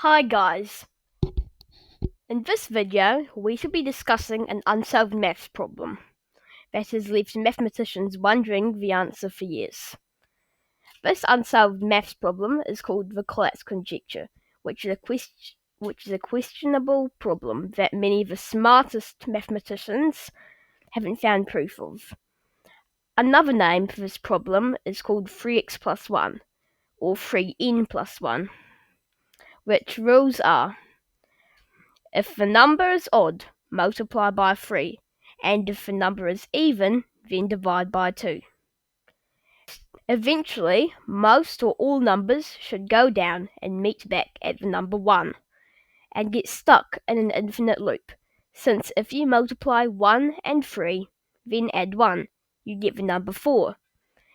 Hi guys, in this video we shall be discussing an unsolved maths problem that has left mathematicians wondering the answer for years. This unsolved maths problem is called the Collatz Conjecture, which is a questionable problem that many of the smartest mathematicians haven't found proof of. Another name for this problem is called 3x plus 1, or 3n plus 1, which rules are: if the number is odd, multiply by 3, and if the number is even, then divide by 2. Eventually, most or all numbers should go down and meet back at the number 1, and get stuck in an infinite loop, since if you multiply 1 and 3, then add 1, you get the number 4,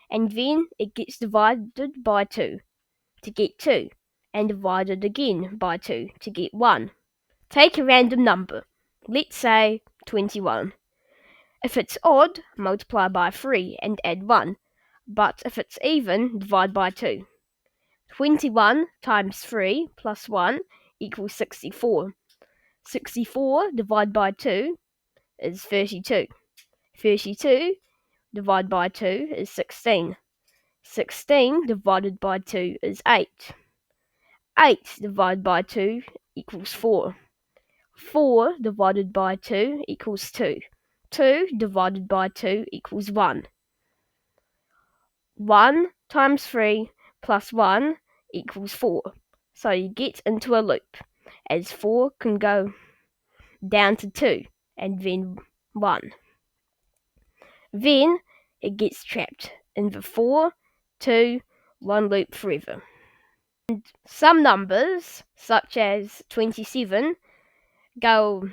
and then it gets divided by 2 to get 2, and divided again by 2 to get 1. Take a random number, let's say 21. If it's odd, multiply by 3 and add 1, but if it's even, divide by 2. 21 times 3 plus 1 equals 64. 64 divided by 2 is 32. 32 divided by 2 is 16. 16 divided by 2 is 8. 8 divided by 2 equals 4. 4 divided by 2 equals 2. 2 divided by 2 equals 1. 1 times 3 plus 1 equals 4. So you get into a loop, as 4 can go down to 2 and then 1. Then it gets trapped in the 4, 2, 1 loop forever. And some numbers, such as 27, go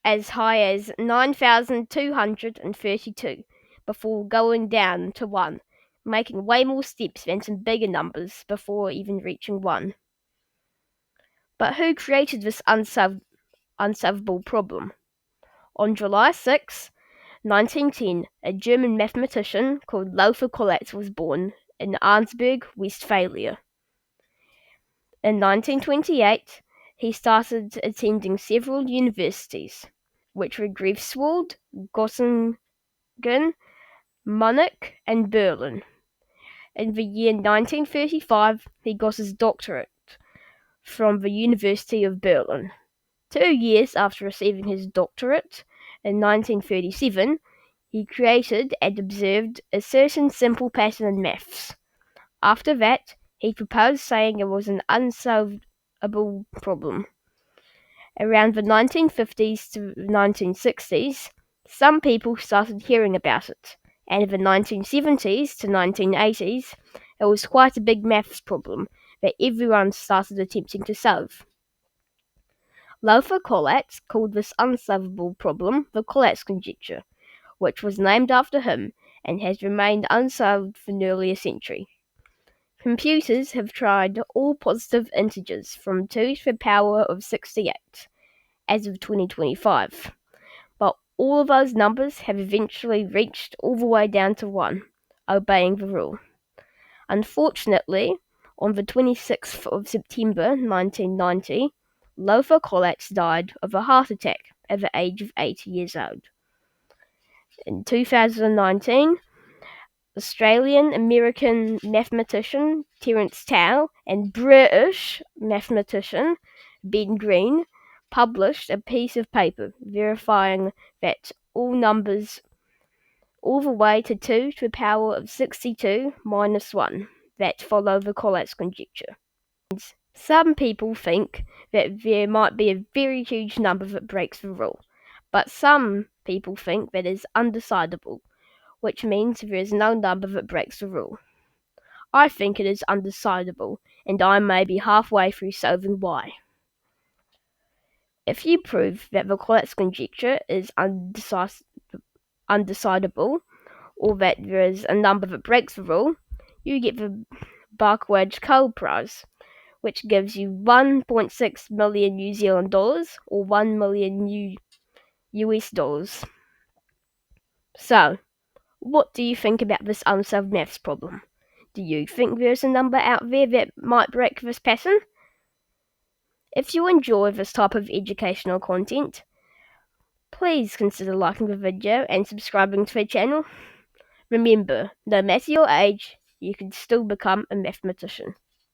as high as 9,232 before going down to 1, making way more steps than some bigger numbers before even reaching 1. But who created this unsolvable problem? On July 6, 1910, a German mathematician called Lothar Collatz was born in Arnsberg, Westphalia. In 1928, he started attending several universities, which were Greifswald, Göttingen, Munich, and Berlin. In the year 1935, he got his doctorate from the University of Berlin. 2 years after receiving his doctorate, in 1937, he created and observed a certain simple pattern in maths. After that, he proposed, saying it was an unsolvable problem. Around the 1950s to 1960s, some people started hearing about it, and in the 1970s to 1980s, it was quite a big maths problem that everyone started attempting to solve. Lothar Collatz called this unsolvable problem the Collatz Conjecture, which was named after him and has remained unsolved for nearly a century. Computers have tried all positive integers from 2 to the power of 68 as of 2025, but all of those numbers have eventually reached all the way down to 1, obeying the rule. Unfortunately, on the 26th of September 1990, Lothar Collatz died of a heart attack at the age of 80 years old. In 2019, Australian-American mathematician Terence Tao and British mathematician Ben Green published a piece of paper verifying that all numbers all the way to 2 to the power of 62 minus 1 that follow the Collatz conjecture. Some people think that there might be a very huge number that breaks the rule, but some people think that it is undecidable, which means there is no number that breaks the rule. I think it is undecidable, and I may be halfway through solving why. If you prove that the Collatz conjecture is undecidable, or that there is a number that breaks the rule, you get the Barkwedge-Cole Prize, which gives you 1.6 million New Zealand dollars, or 1 million US dollars. So, what do you think about this unsolved maths problem? Do you think there's a number out there that might break this pattern? If you enjoy this type of educational content, please consider liking the video and subscribing to the channel. Remember, no matter your age, you can still become a mathematician.